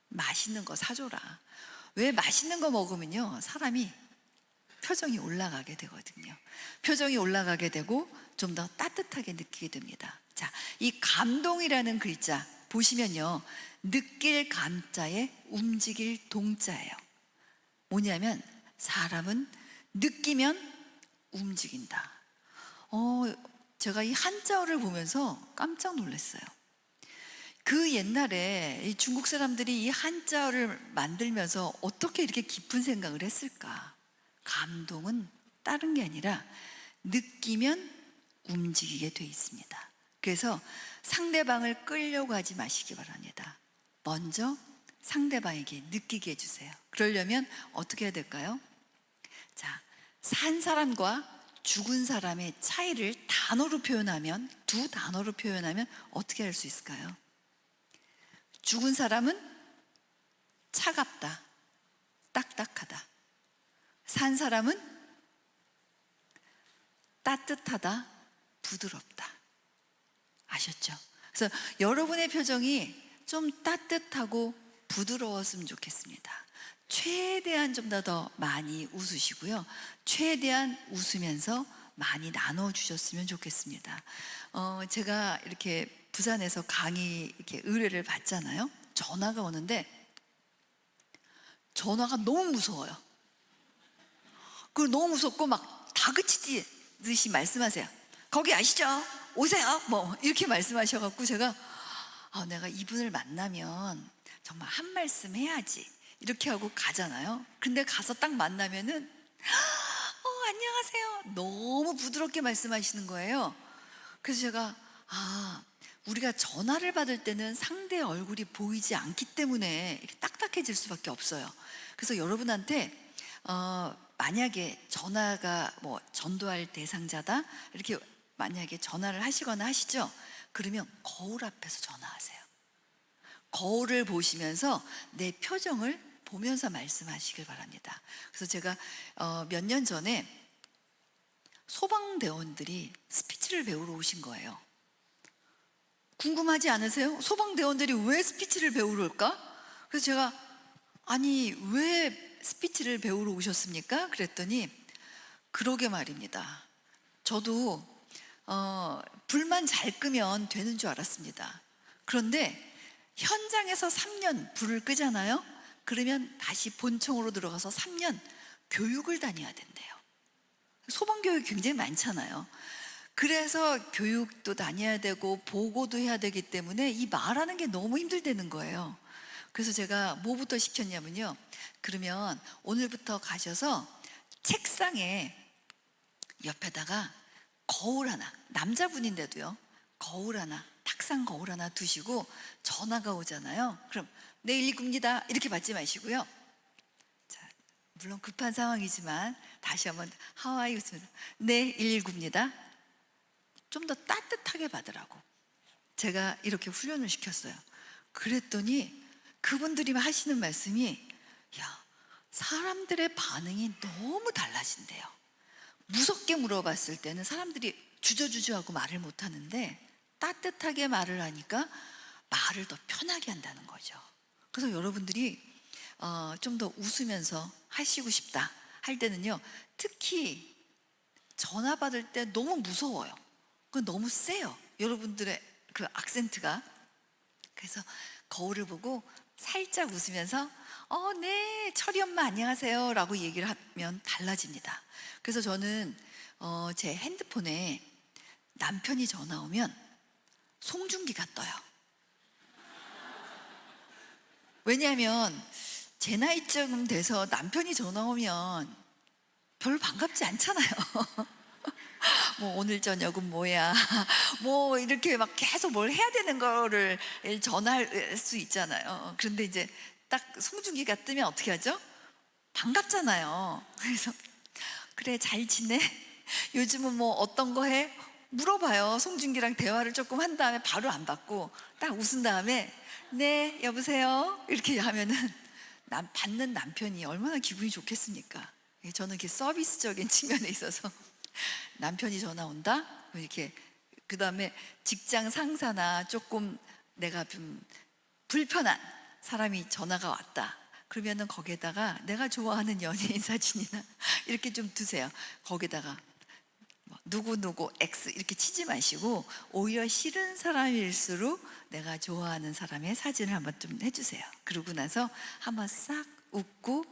맛있는 거 사줘라. 왜? 맛있는 거 먹으면요, 사람이 표정이 올라가게 되거든요. 표정이 올라가게 되고 좀 더 따뜻하게 느끼게 됩니다. 자, 이 감동이라는 글자 보시면요, 느낄 감자에 움직일 동자예요. 뭐냐면 사람은 느끼면 움직인다. 제가 이 한자어를 보면서 깜짝 놀랐어요. 그 옛날에 이 중국 사람들이 이 한자어를 만들면서 어떻게 이렇게 깊은 생각을 했을까? 감동은 다른 게 아니라 느끼면 움직이게 돼 있습니다. 그래서 상대방을 끌려고 하지 마시기 바랍니다. 먼저 상대방에게 느끼게 해주세요. 그러려면 어떻게 해야 될까요? 자, 산 사람과 죽은 사람의 차이를 단어로 표현하면, 두 단어로 표현하면 어떻게 할 수 있을까요? 죽은 사람은 차갑다, 딱딱하다. 산 사람은 따뜻하다, 부드럽다. 아셨죠? 그래서 여러분의 표정이 좀 따뜻하고 부드러웠으면 좋겠습니다. 최대한 좀 더 많이 웃으시고요. 최대한 웃으면서 많이 나눠주셨으면 좋겠습니다. 제가 이렇게 부산에서 강의 이렇게 의뢰를 받잖아요. 전화가 오는데 전화가 너무 무서워요. 그걸 너무 무섭고 막 다그치듯이 말씀하세요. 거기 아시죠? 오세요. 뭐 이렇게 말씀하셔갖고 제가 내가 이분을 만나면 정말 한 말씀 해야지 이렇게 하고 가잖아요. 근데 가서 딱 만나면은 안녕하세요. 너무 부드럽게 말씀하시는 거예요. 그래서 제가 우리가 전화를 받을 때는 상대의 얼굴이 보이지 않기 때문에 이렇게 딱딱해질 수밖에 없어요. 그래서 여러분한테 만약에 전화가 뭐 전도할 대상자다 이렇게 만약에 전화를 하시거나 하시죠. 그러면 거울 앞에서 전화하세요. 거울을 보시면서 내 표정을 보면서 말씀하시길 바랍니다. 그래서 제가 몇 년 전에 소방대원들이 스피치를 배우러 오신 거예요. 궁금하지 않으세요? 소방대원들이 왜 스피치를 배우러 올까? 그래서 제가 아니 왜 스피치를 배우러 오셨습니까? 그랬더니 그러게 말입니다. 저도 불만 잘 끄면 되는 줄 알았습니다. 그런데 현장에서 3년 불을 끄잖아요. 그러면 다시 본청으로 들어가서 3년 교육을 다녀야 된대요. 소방교육이 굉장히 많잖아요. 그래서 교육도 다녀야 되고 보고도 해야 되기 때문에 이 말하는 게 너무 힘들다는 거예요. 그래서 제가 뭐부터 시켰냐면요. 그러면 오늘부터 가셔서 책상에 옆에다가 거울 하나, 남자분인데도요, 거울 하나, 탁상 거울 하나 두시고 전화가 오잖아요. 그럼 네 119입니다 이렇게 받지 마시고요. 자, 물론 급한 상황이지만 다시 한번 하와이 웃으면서 네 119입니다. 좀 더 따뜻하게 받으라고 제가 이렇게 훈련을 시켰어요. 그랬더니 그분들이 하시는 말씀이 사람들의 반응이 너무 달라진대요. 무섭게 물어봤을 때는 사람들이 주저주저하고 말을 못하는데 따뜻하게 말을 하니까 말을 더 편하게 한다는 거죠. 그래서 여러분들이 좀 더 웃으면서 하시고 싶다 할 때는요, 특히 전화 받을 때 너무 무서워요. 그건 너무 세요. 여러분들의 그 악센트가. 그래서 거울을 보고 살짝 웃으면서 네 철이 엄마 안녕하세요 라고 얘기를 하면 달라집니다. 그래서 저는 제 핸드폰에 남편이 전화 오면 송중기가 떠요. 왜냐하면 제 나이쯤 돼서 남편이 전화 오면 별로 반갑지 않잖아요. 뭐 오늘 저녁은 뭐야 뭐 이렇게 막 계속 뭘 해야 되는 거를 전할 수 있잖아요. 그런데 이제 딱 송중기가 뜨면 어떻게 하죠? 반갑잖아요. 그래서 그래 잘 지내? 요즘은 뭐 어떤 거 해? 물어봐요. 송중기랑 대화를 조금 한 다음에 바로 안 받고 딱 웃은 다음에 네 여보세요 이렇게 하면은 받는 남편이 얼마나 기분이 좋겠습니까? 저는 이렇게 서비스적인 측면에 있어서 남편이 전화 온다? 이렇게 그 다음에 직장 상사나 조금 내가 좀 불편한 사람이 전화가 왔다. 그러면은 거기에다가 내가 좋아하는 연예인 사진이나 이렇게 좀 두세요. 거기다가 누구누구 X 이렇게 치지 마시고 오히려 싫은 사람일수록 내가 좋아하는 사람의 사진을 한번 좀 해주세요. 그러고 나서 한번 싹 웃고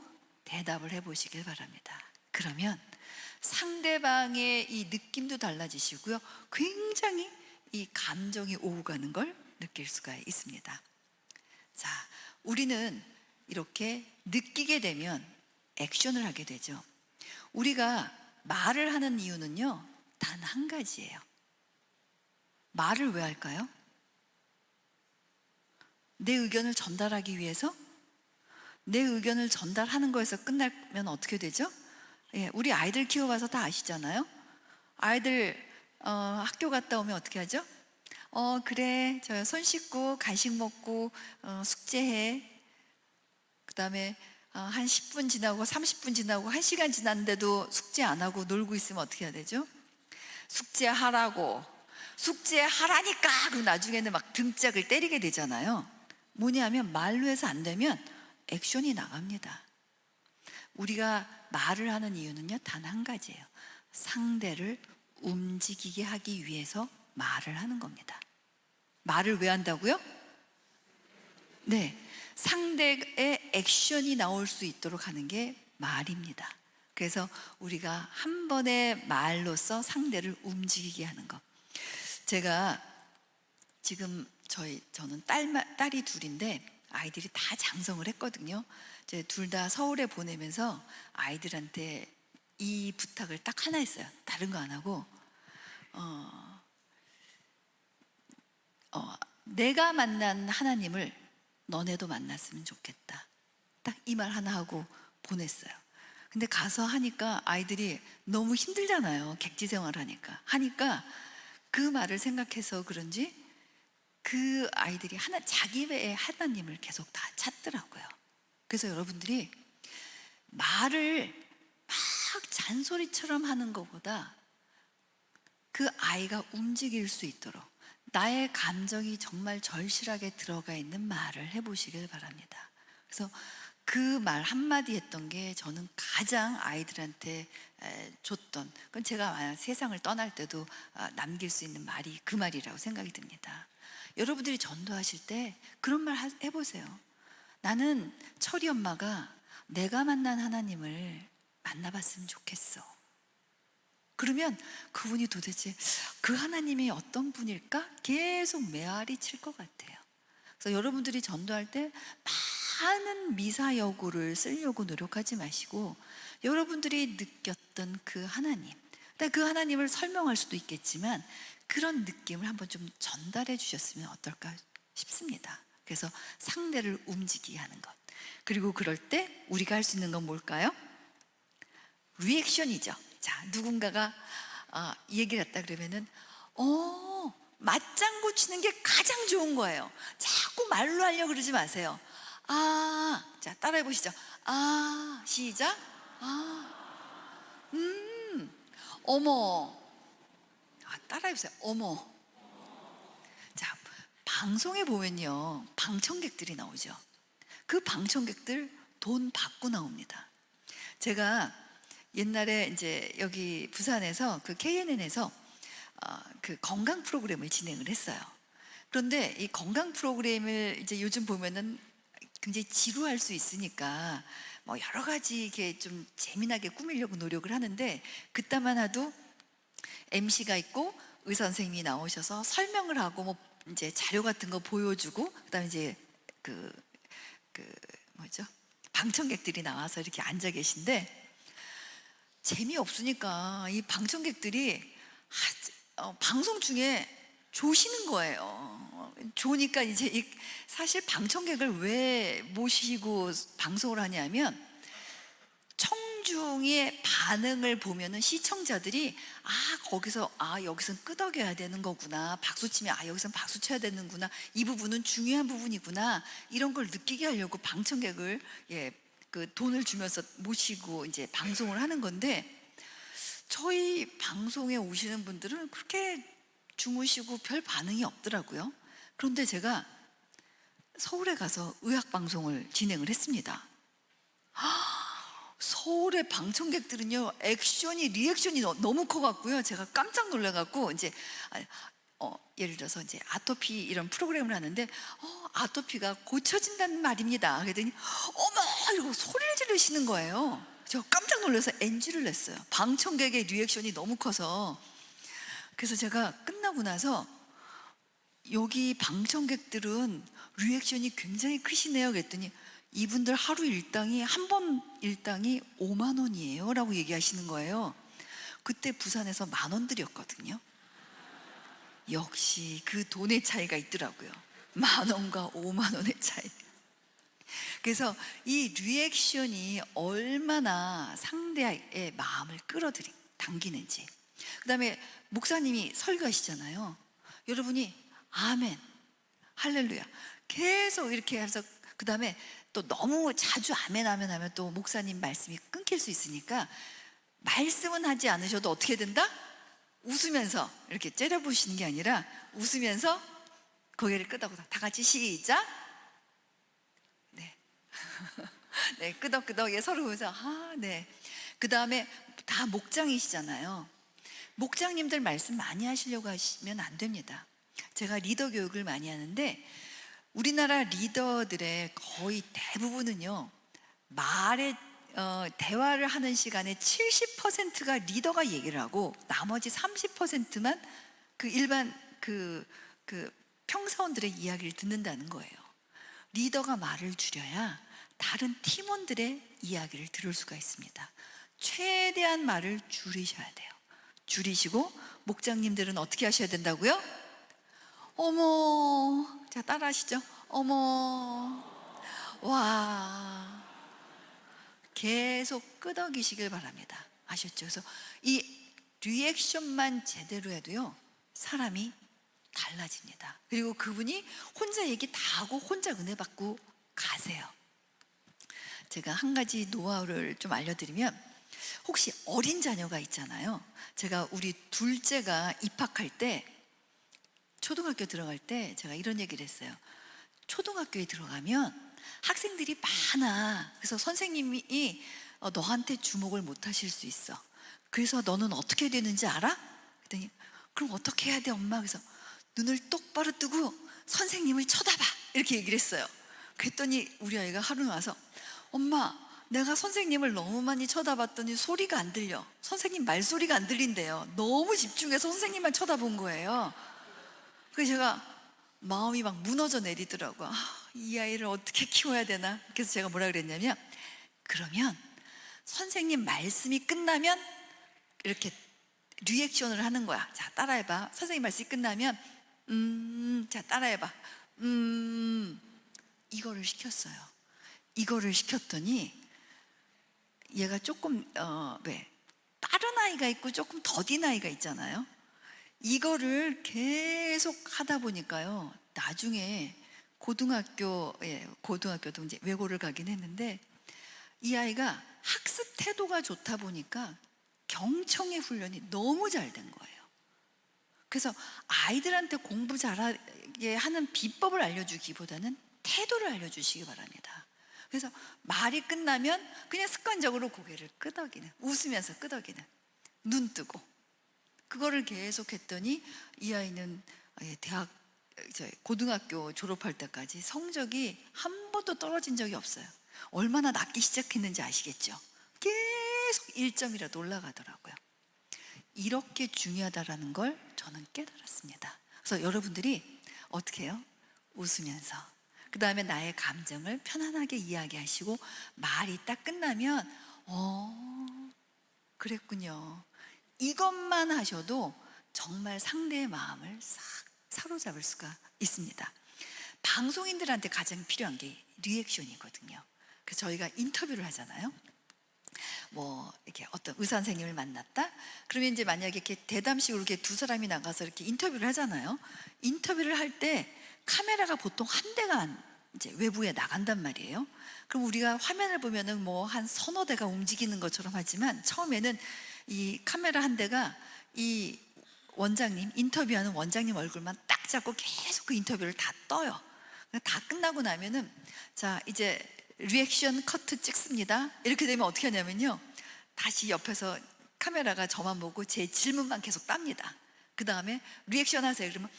대답을 해보시길 바랍니다. 그러면 상대방의 이 느낌도 달라지시고요. 굉장히 이 감정이 오고 가는 걸 느낄 수가 있습니다. 자, 우리는 이렇게 느끼게 되면 액션을 하게 되죠. 우리가 말을 하는 이유는요, 단 한 가지예요. 말을 왜 할까요? 내 의견을 전달하기 위해서? 내 의견을 전달하는 거에서 끝나면 어떻게 되죠? 우리 아이들 키워봐서 다 아시잖아요. 아이들 학교 갔다 오면 어떻게 하죠? 그래 저 손 씻고 간식 먹고 숙제해. 그 다음에 한 10분 지나고 30분 지나고 1시간 지났는데도 숙제 안 하고 놀고 있으면 어떻게 해야 되죠? 숙제하라고 숙제하라니까. 그럼 나중에는 막 등짝을 때리게 되잖아요. 뭐냐면 말로 해서 안 되면 액션이 나갑니다. 우리가 말을 하는 이유는요, 단 한 가지예요. 상대를 움직이게 하기 위해서 말을 하는 겁니다. 말을 왜 한다고요? 네, 상대의 액션이 나올 수 있도록 하는 게 말입니다. 그래서 우리가 한 번의 말로써 상대를 움직이게 하는 것. 제가 지금 저는 딸이 둘인데 아이들이 다 장성을 했거든요. 이제 둘 다 서울에 보내면서 아이들한테 이 부탁을 딱 하나 했어요. 다른 거 안 하고 내가 만난 하나님을 너네도 만났으면 좋겠다. 딱 이 말 하나 하고 보냈어요. 근데 가서 하니까 아이들이 너무 힘들잖아요. 객지 생활 하니까 그 말을 생각해서 그런지 그 아이들이 자기의 하나님을 계속 다 찾더라고요. 그래서 여러분들이 말을 막 잔소리처럼 하는 것보다 그 아이가 움직일 수 있도록 나의 감정이 정말 절실하게 들어가 있는 말을 해보시길 바랍니다. 그래서 그 말 한마디 했던 게 저는 가장 아이들한테 줬던, 그건 제가 만약 세상을 떠날 때도 남길 수 있는 말이 그 말이라고 생각이 듭니다. 여러분들이 전도하실 때 그런 말 해보세요. 나는 철이 엄마가 내가 만난 하나님을 만나봤으면 좋겠어. 그러면 그분이 도대체 그 하나님이 어떤 분일까? 계속 메아리 칠 것 같아요. 그래서 여러분들이 전도할 때 많은 미사여구를 쓰려고 노력하지 마시고 여러분들이 느꼈던 그 하나님, 그 하나님을 설명할 수도 있겠지만 그런 느낌을 한번 좀 전달해 주셨으면 어떨까 싶습니다. 그래서 상대를 움직이게 하는 것. 그리고 그럴 때 우리가 할 수 있는 건 뭘까요? 리액션이죠. 자, 누군가가 이 얘기를 했다 그러면은 맞장구 치는 게 가장 좋은 거예요. 자꾸 말로 하려고 그러지 마세요. 자, 따라해 보시죠. 시작. 어머. 따라해 보세요. 어머. 자, 방송에 보면요, 방청객들이 나오죠. 그 방청객들 돈 받고 나옵니다. 제가 옛날에 이제 여기 부산에서 그 KNN에서 그 건강 프로그램을 진행을 했어요. 그런데 이 건강 프로그램을 이제 요즘 보면은 굉장히 지루할 수 있으니까 뭐 여러 가지 이렇게 좀 재미나게 꾸미려고 노력을 하는데 그때만 해도 MC가 있고 의사 선생님이 나오셔서 설명을 하고 뭐 이제 자료 같은 거 보여주고 그다음에 이제 뭐죠? 방청객들이 나와서 이렇게 앉아 계신데 재미없으니까 이 방청객들이 방송 중에 조시는 거예요. 조니까 이제 사실 방청객을 왜 모시고 방송을 하냐면 청중의 반응을 보면은 시청자들이 거기서 여기선 끄덕여야 되는 거구나, 박수 치면 여기선 박수 쳐야 되는구나, 이 부분은 중요한 부분이구나, 이런 걸 느끼게 하려고 방청객을 그 돈을 주면서 모시고 이제 방송을 하는 건데 저희 방송에 오시는 분들은 그렇게 주무시고 별 반응이 없더라고요. 그런데 제가 서울에 가서 의학 방송을 진행을 했습니다. 서울의 방청객들은요, 리액션이 너무 커갖고요, 제가 깜짝 놀라갖고 이제 예를 들어서 이제 아토피 이런 프로그램을 하는데 아토피가 고쳐진다는 말입니다. 그랬더니 어머 이러고 소리를 지르시는 거예요. 제가 깜짝 놀라서 NG를 냈어요. 방청객의 리액션이 너무 커서. 그래서 제가 끝나고 나서 여기 방청객들은 리액션이 굉장히 크시네요 그랬더니 이분들 하루 일당이 한 번 일당이 5만 원이에요 라고 얘기하시는 거예요. 그때 부산에서 10,000원 드렸거든요. 역시 그 돈의 차이가 있더라고요. 10,000원과 5만 원의 차이. 그래서 이 리액션이 얼마나 상대의 마음을 당기는지. 그 다음에 목사님이 설교하시잖아요. 여러분이 아멘, 할렐루야 계속 이렇게 해서 그 다음에 또 너무 자주 아멘 하면 또 목사님 말씀이 끊길 수 있으니까 말씀은 하지 않으셔도 어떻게 된다? 웃으면서 이렇게 째려보시는 게 아니라 웃으면서 고개를 끄덕끄덕 다 같이 시작. 네. 네, 끄덕끄덕 서로 보면서 네. 그 다음에 다 목장이시잖아요. 목장님들 말씀 많이 하시려고 하시면 안 됩니다. 제가 리더 교육을 많이 하는데 우리나라 리더들의 거의 대부분은요, 대화를 하는 시간에 70%가 리더가 얘기를 하고 나머지 30%만 그 일반 그 평사원들의 이야기를 듣는다는 거예요. 리더가 말을 줄여야 다른 팀원들의 이야기를 들을 수가 있습니다. 최대한 말을 줄이셔야 돼요. 줄이시고 목장님들은 어떻게 하셔야 된다고요? 어머, 자 따라하시죠. 어머, 와, 계속 끄덕이시길 바랍니다. 아셨죠? 그래서 이 리액션만 제대로 해도요, 사람이 달라집니다. 그리고 그분이 혼자 얘기 다 하고 혼자 은혜 받고 가세요. 제가 한 가지 노하우를 좀 알려드리면, 혹시 어린 자녀가 있잖아요. 제가 우리 둘째가 입학할 때, 초등학교 들어갈 때 제가 이런 얘기를 했어요. 초등학교에 들어가면 학생들이 많아. 그래서 선생님이 너한테 주목을 못 하실 수 있어. 그래서 너는 어떻게 되는지 알아? 그랬더니 그럼 어떻게 해야 돼 엄마? 그래서 눈을 똑바로 뜨고 선생님을 쳐다봐, 이렇게 얘기를 했어요. 그랬더니 우리 아이가 하루 와서 엄마, 내가 선생님을 너무 많이 쳐다봤더니 소리가 안 들려. 선생님 말소리가 안 들린대요. 너무 집중해서 선생님만 쳐다본 거예요. 그래서 제가 마음이 막 무너져 내리더라고요. 이 아이를 어떻게 키워야 되나? 그래서 제가 뭐라 그랬냐면, 그러면 선생님 말씀이 끝나면 이렇게 리액션을 하는 거야. 자, 따라해봐. 선생님 말씀이 끝나면 자, 따라해봐. 이거를 시켰어요. 이거를 시켰더니 얘가 조금 빠른 아이가 있고 조금 더딘 아이가 있잖아요. 이거를 계속 하다 보니까요, 나중에 고등학교도 이제 외고를 가긴 했는데, 이 아이가 학습 태도가 좋다 보니까 경청의 훈련이 너무 잘 된 거예요. 그래서 아이들한테 공부 잘하게 하는 비법을 알려주기보다는 태도를 알려주시기 바랍니다. 그래서 말이 끝나면 그냥 습관적으로 고개를 끄덕이는, 웃으면서 끄덕이는, 눈 뜨고, 그거를 계속 했더니 이 아이는 고등학교 졸업할 때까지 성적이 한 번도 떨어진 적이 없어요. 얼마나 낮기 시작했는지 아시겠죠? 계속 1점이라도 올라가더라고요. 이렇게 중요하다라는 걸 저는 깨달았습니다. 그래서 여러분들이 어떻게 해요? 웃으면서, 그 다음에 나의 감정을 편안하게 이야기하시고, 말이 딱 끝나면 그랬군요, 이것만 하셔도 정말 상대의 마음을 싹 사로잡을 수가 있습니다. 방송인들한테 가장 필요한 게 리액션이거든요. 그래서 저희가 인터뷰를 하잖아요. 뭐 이렇게 어떤 의사 선생님을 만났다. 그러면 이제 만약에 이렇게 대담식으로 이렇게 두 사람이 나가서 이렇게 인터뷰를 하잖아요. 인터뷰를 할 때 카메라가 보통 한 대가 이제 외부에 나간단 말이에요. 그럼 우리가 화면을 보면은 뭐 한 서너 대가 움직이는 것처럼 하지만, 처음에는 이 카메라 한 대가 이 원장님, 인터뷰하는 원장님 얼굴만 딱 잡고 계속 그 인터뷰를 다 떠요. 다 끝나고 나면은 자, 이제 리액션 커트 찍습니다. 이렇게 되면 어떻게 하냐면요, 다시 옆에서 카메라가 저만 보고 제 질문만 계속 땁니다. 그 다음에 리액션 하세요. 그러면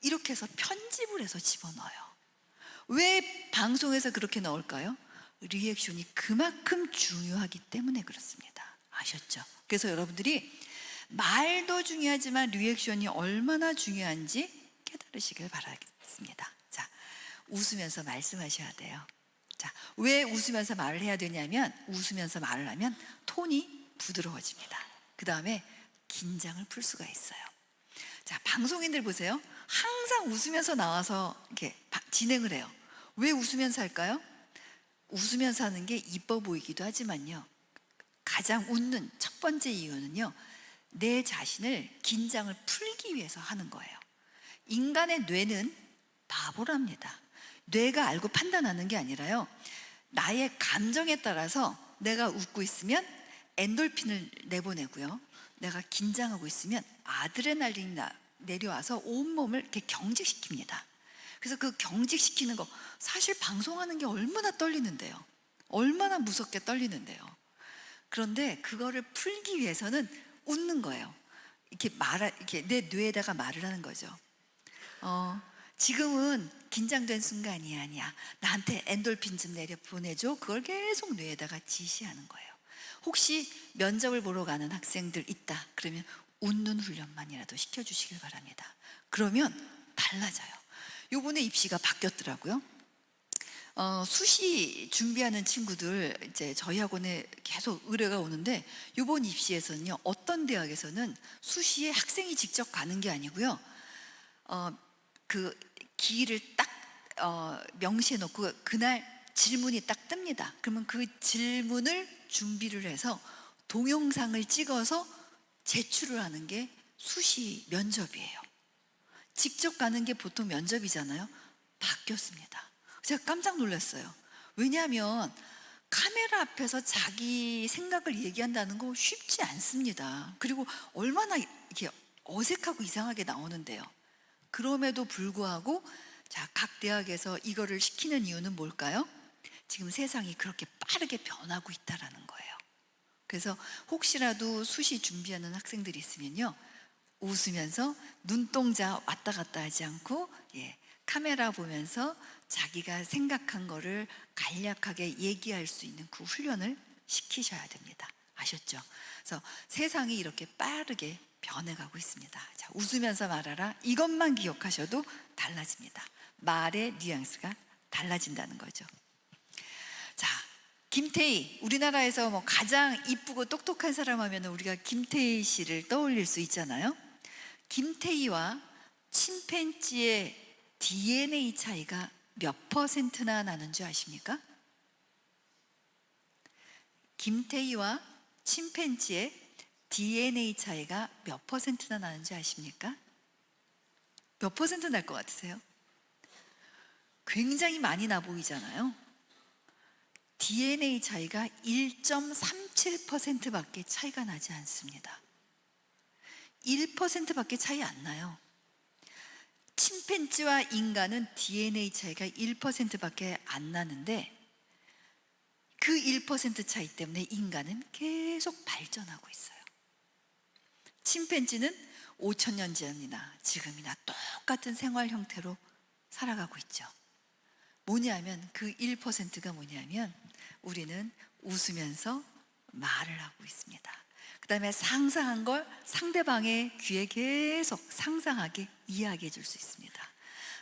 이렇게 해서 편집을 해서 집어넣어요. 왜 방송에서 그렇게 넣을까요? 리액션이 그만큼 중요하기 때문에 그렇습니다. 아셨죠? 그래서 여러분들이 말도 중요하지만 리액션이 얼마나 중요한지 깨달으시길 바라겠습니다. 자, 웃으면서 말씀하셔야 돼요. 자, 왜 웃으면서 말을 해야 되냐면, 웃으면서 말을 하면 톤이 부드러워집니다. 그 다음에 긴장을 풀 수가 있어요. 자, 방송인들 보세요. 항상 웃으면서 나와서 이렇게 진행을 해요. 왜 웃으면서 할까요? 웃으면서 하는 게 이뻐 보이기도 하지만요, 가장 웃는 첫 번째 이유는요, 내 자신을 긴장을 풀기 위해서 하는 거예요. 인간의 뇌는 바보랍니다. 뇌가 알고 판단하는 게 아니라요, 나의 감정에 따라서 내가 웃고 있으면 엔돌핀을 내보내고요, 내가 긴장하고 있으면 아드레날린이 내려와서 온몸을 이렇게 경직시킵니다. 그래서 그 경직시키는 거, 사실 방송하는 게 얼마나 떨리는데요, 얼마나 무섭게 떨리는데요. 그런데 그거를 풀기 위해서는 웃는 거예요. 이렇게 내 뇌에다가 말을 하는 거죠. 지금은 긴장된 순간이 아니야. 나한테 엔돌핀 좀 내려 보내줘. 그걸 계속 뇌에다가 지시하는 거예요. 혹시 면접을 보러 가는 학생들 있다. 그러면 웃는 훈련만이라도 시켜주시길 바랍니다. 그러면 달라져요. 요번에 입시가 바뀌었더라고요. 수시 준비하는 친구들 이제 저희 학원에 계속 의뢰가 오는데 이번 입시에서는요, 어떤 대학에서는 수시에 학생이 직접 가는 게 아니고요, 그 기일을 딱 명시해 놓고 그날 질문이 딱 뜹니다. 그러면 그 질문을 준비를 해서 동영상을 찍어서 제출을 하는 게 수시 면접이에요. 직접 가는 게 보통 면접이잖아요. 바뀌었습니다. 제가 깜짝 놀랐어요. 왜냐하면 카메라 앞에서 자기 생각을 얘기한다는 거 쉽지 않습니다. 그리고 얼마나 이렇게 어색하고 이상하게 나오는데요. 그럼에도 불구하고 각 대학에서 이거를 시키는 이유는 뭘까요? 지금 세상이 그렇게 빠르게 변하고 있다라는 거예요. 그래서 혹시라도 수시 준비하는 학생들이 있으면요, 웃으면서 눈동자 왔다 갔다 하지 않고 카메라 보면서 자기가 생각한 거를 간략하게 얘기할 수 있는 그 훈련을 시키셔야 됩니다. 아셨죠? 그래서 세상이 이렇게 빠르게 변해가고 있습니다. 자, 웃으면서 말하라. 이것만 기억하셔도 달라집니다. 말의 뉘앙스가 달라진다는 거죠. 자, 김태희, 우리나라에서 뭐 가장 이쁘고 똑똑한 사람 하면 우리가 김태희 씨를 떠올릴 수 있잖아요. 김태희와 침팬지의 DNA 차이가 몇 퍼센트나 나는 줄 아십니까? 김태희와 침팬지의 DNA 차이가 몇 퍼센트나 나는 줄 아십니까? 몇 퍼센트 날 것 같으세요? 굉장히 많이 나 보이잖아요. DNA 차이가 1.37%밖에 차이가 나지 않습니다. 1%밖에 차이 안 나요. 침팬지와 인간은 DNA 차이가 1%밖에 안 나는데 그 1% 차이 때문에 인간은 계속 발전하고 있어요. 침팬지는 5,000년 전이나 지금이나 똑같은 생활 형태로 살아가고 있죠. 뭐냐면 그 1%가 뭐냐면 우리는 웃으면서 말을 하고 있습니다. 그 다음에 상상한 걸 상대방의 귀에 계속 상상하게 이야기해 줄 수 있습니다.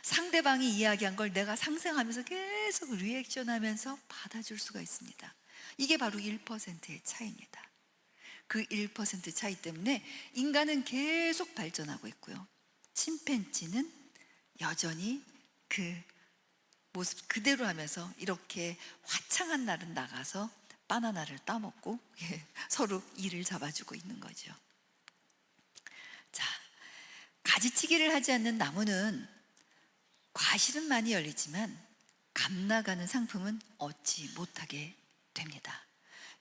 상대방이 이야기한 걸 내가 상상하면서 계속 리액션하면서 받아줄 수가 있습니다. 이게 바로 1%의 차이입니다. 그 1% 차이 때문에 인간은 계속 발전하고 있고요, 침팬지는 여전히 그 모습 그대로 하면서 이렇게 화창한 날은 나가서 바나나를 따먹고 서로 이를 잡아주고 있는 거죠. 자, 가지치기를 하지 않는 나무는 과실은 많이 열리지만 값나가는 상품은 얻지 못하게 됩니다.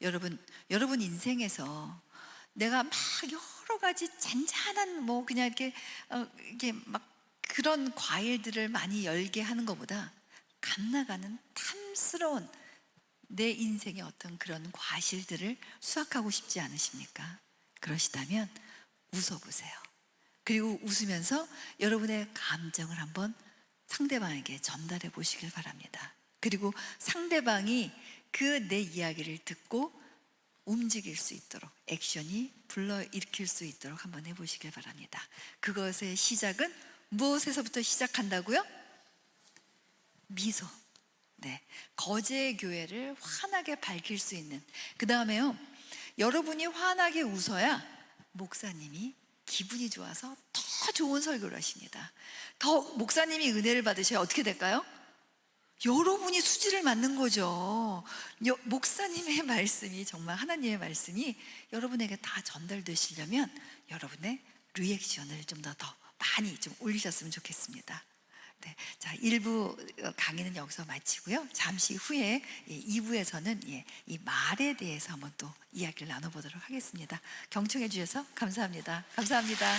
여러분 인생에서 내가 막 여러 가지 잔잔한 뭐 그냥 이렇게 막 그런 과일들을 많이 열게 하는 것보다 값나가는 탐스러운 내 인생의 어떤 그런 과실들을 수확하고 싶지 않으십니까? 그러시다면 웃어보세요. 그리고 웃으면서 여러분의 감정을 한번 상대방에게 전달해 보시길 바랍니다. 그리고 상대방이 그 내 이야기를 듣고 움직일 수 있도록, 액션이 불러일으킬 수 있도록 한번 해보시길 바랍니다. 그것의 시작은 무엇에서부터 시작한다고요? 미소. 네, 거제의 교회를 환하게 밝힐 수 있는, 그 다음에요, 여러분이 환하게 웃어야 목사님이 기분이 좋아서 더 좋은 설교를 하십니다. 더 목사님이 은혜를 받으셔야 어떻게 될까요? 여러분이 수지를 맞는 거죠. 목사님의 말씀이, 정말 하나님의 말씀이 여러분에게 다 전달되시려면 여러분의 리액션을 좀 더 많이 좀 올리셨으면 좋겠습니다. 네, 자, 1부 강의는 여기서 마치고요. 잠시 후에 2부에서는 이 말에 대해서 한번 또 이야기를 나눠보도록 하겠습니다. 경청해 주셔서 감사합니다. 감사합니다.